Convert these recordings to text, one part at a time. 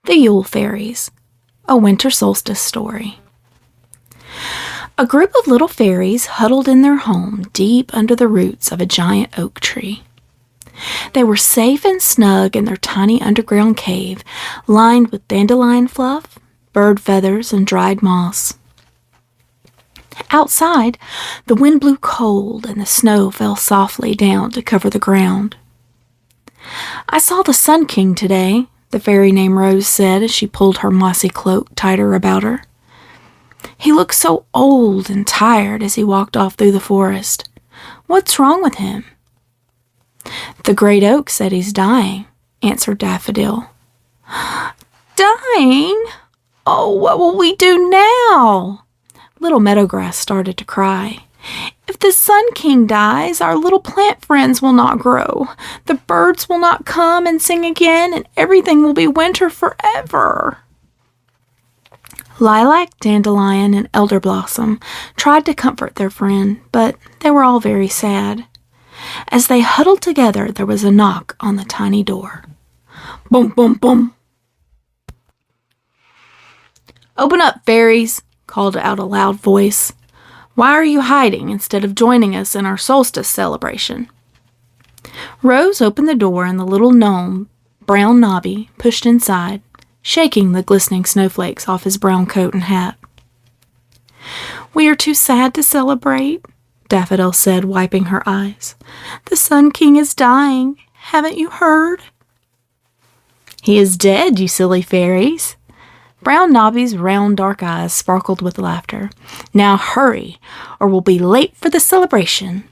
The Yule Fairies, a Winter Solstice story. A group of little fairies huddled in their home deep under the roots of a giant oak tree. They were safe and snug in their tiny underground cave, lined with dandelion fluff, bird feathers, and dried moss. Outside, the wind blew cold and the snow fell softly down to cover the ground. "I saw the Sun King today," the fairy named Rose said as she pulled her mossy cloak tighter about her. "He looked so old and tired as he walked off through the forest. What's wrong with him?" "The great oak said he's dying," answered Daffodil. "Dying? Oh, what will we do now?" Little Meadowgrass started to cry. "If the Sun King dies, our little plant friends will not grow. The birds will not come and sing again, and everything will be winter forever." Lilac, Dandelion, and Elder Blossom tried to comfort their friend, but they were all very sad. As they huddled together, there was a knock on the tiny door. Boom, boom, boom. "Open up, fairies," called out a loud voice. "Why are you hiding instead of joining us in our solstice celebration?" Rose opened the door and the little gnome, Brown Nobby, pushed inside, shaking the glistening snowflakes off his brown coat and hat. "We are too sad to celebrate," Daffodil said, wiping her eyes. "The Sun King is dying. Haven't you heard?" "He is dead, you silly fairies." Brown Nobby's round dark eyes sparkled with laughter. "Now hurry, or we'll be late for the celebration."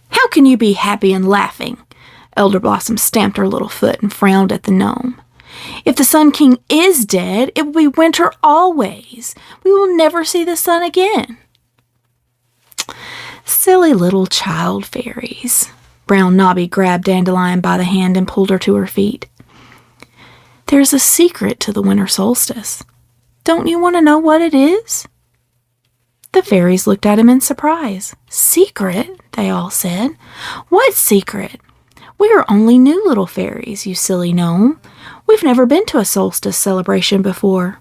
"How can you be happy and laughing?" Elder Blossom stamped her little foot and frowned at the gnome. "If the Sun King is dead, it will be winter always. We will never see the sun again." "Silly little child fairies." Brown Nobby grabbed Dandelion by the hand and pulled her to her feet. "There's a secret to the winter solstice. Don't you want to know what it is?" The fairies looked at him in surprise. "Secret?" they all said. "What secret? We are only new little fairies, you silly gnome. We've never been to a solstice celebration before."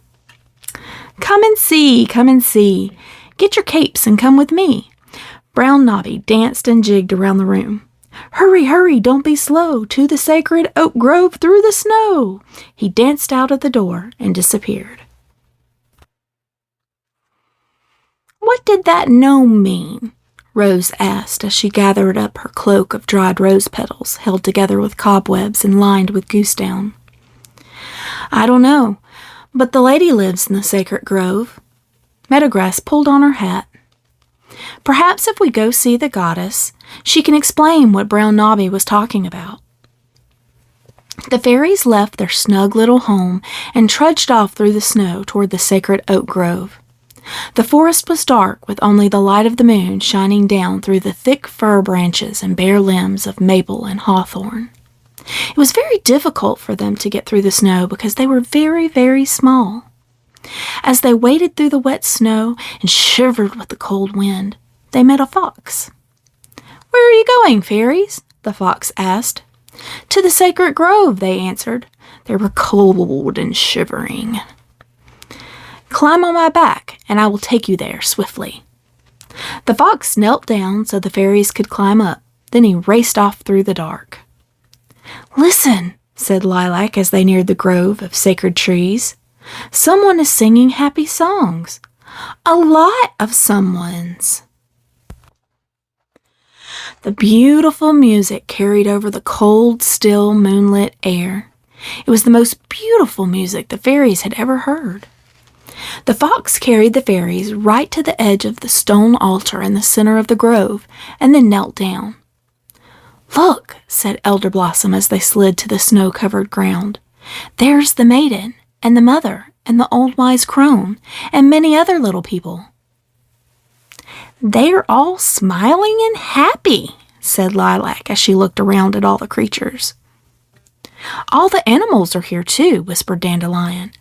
Come and see, come and see. Get your capes and come with me." Brown Nobby danced and jigged around the room. "Hurry, hurry, don't be slow, to the sacred oak grove through the snow." He danced out of the door and disappeared. "What did that gnome mean?" Rose asked as she gathered up her cloak of dried rose petals, held together with cobwebs and lined with goose down. "I don't know, but the lady lives in the sacred grove." Meadowgrass pulled on her hat. "Perhaps if we go see the goddess, she can explain what Brown Nobby was talking about." The fairies left their snug little home and trudged off through the snow toward the sacred oak grove. The forest was dark, with only the light of the moon shining down through the thick fir branches and bare limbs of maple and hawthorn. It was very difficult for them to get through the snow because they were very, very small. As they waded through the wet snow and shivered with the cold wind, they met a fox. "Where are you going, fairies?" the fox asked. "To the sacred grove," they answered. They were cold and shivering. "Climb on my back, and I will take you there swiftly." The fox knelt down so the fairies could climb up. Then he raced off through the dark. "Listen," said Lilac as they neared the grove of sacred trees. "Someone is singing happy songs. A lot of someones." The beautiful music carried over the cold, still, moonlit air. It was the most beautiful music the fairies had ever heard. The fox carried the fairies right to the edge of the stone altar in the center of the grove, and then knelt down. "Look," said Elder Blossom as they slid to the snow-covered ground. "There's the Maiden, and the mother, and the old wise Crone, and many other little people." "They're all smiling and happy," said Lilac as she looked around at all the creatures. "All the animals are here too," whispered Dandelion.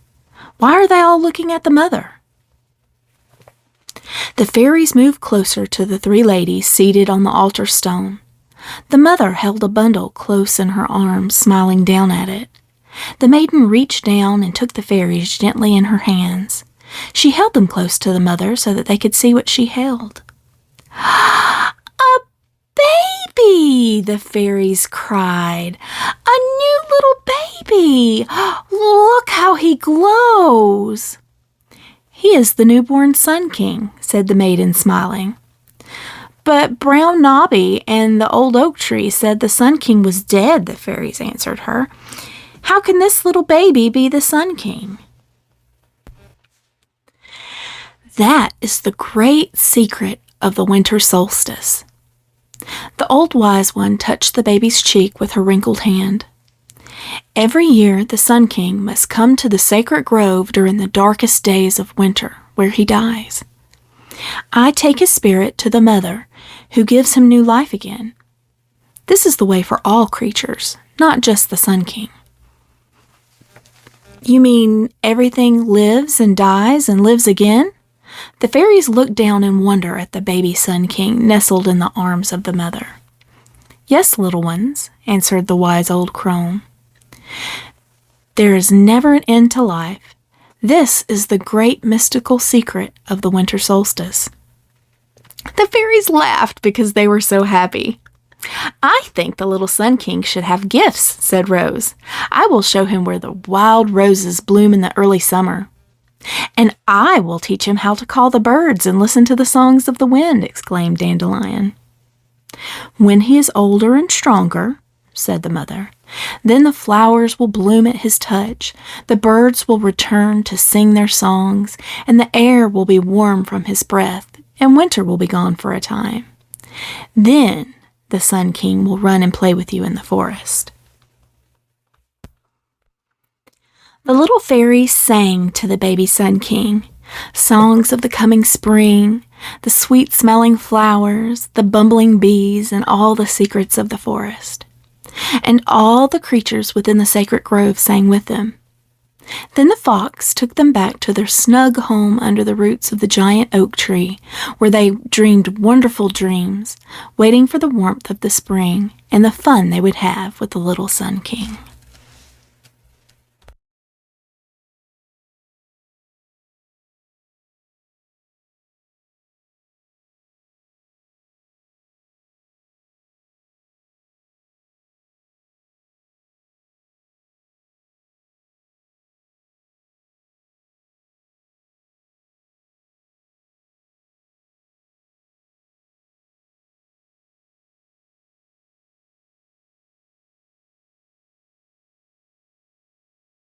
"Why are they all looking at the mother?" The fairies moved closer to the three ladies seated on the altar stone. The mother held a bundle close in her arms, smiling down at it. The maiden reached down and took the fairies gently in her hands. She held them close to the mother so that they could see what she held. "A baby!" the fairies cried. "A new little baby! Look how he glows!" "He is the newborn Sun King," said the maiden, smiling. "But Brown Nobby and the old oak tree said the Sun King was dead," the fairies answered her. "How can this little baby be the Sun King?" That is the great secret of the winter solstice. The old wise one touched the baby's cheek with her wrinkled hand. Every year the Sun King must come to the sacred grove during the darkest days of winter, where he dies. I take his spirit to the mother, who gives him new life again. This is the way for all creatures, not just the Sun King. "You mean everything lives and dies and lives again?" The fairies looked down in wonder at the baby Sun King nestled in the arms of the mother. "Yes, little ones," answered the wise old crone. "There is never an end to life. This is the great mystical secret of the winter solstice." The fairies laughed because they were so happy. "I think the little Sun King should have gifts," said Rose. "I will show him where the wild roses bloom in the early summer." "And I will teach him how to call the birds and listen to the songs of the wind," exclaimed Dandelion. "When he is older and stronger," said the mother, "then the flowers will bloom at his touch, the birds will return to sing their songs, and the air will be warm from his breath, and winter will be gone for a time. Then the Sun King will run and play with you in the forest." The little fairies sang to the baby Sun King, songs of the coming spring, the sweet-smelling flowers, the bumbling bees, and all the secrets of the forest. And all the creatures within the sacred grove sang with them. Then the fox took them back to their snug home under the roots of the giant oak tree, where they dreamed wonderful dreams, waiting for the warmth of the spring and the fun they would have with the little Sun King.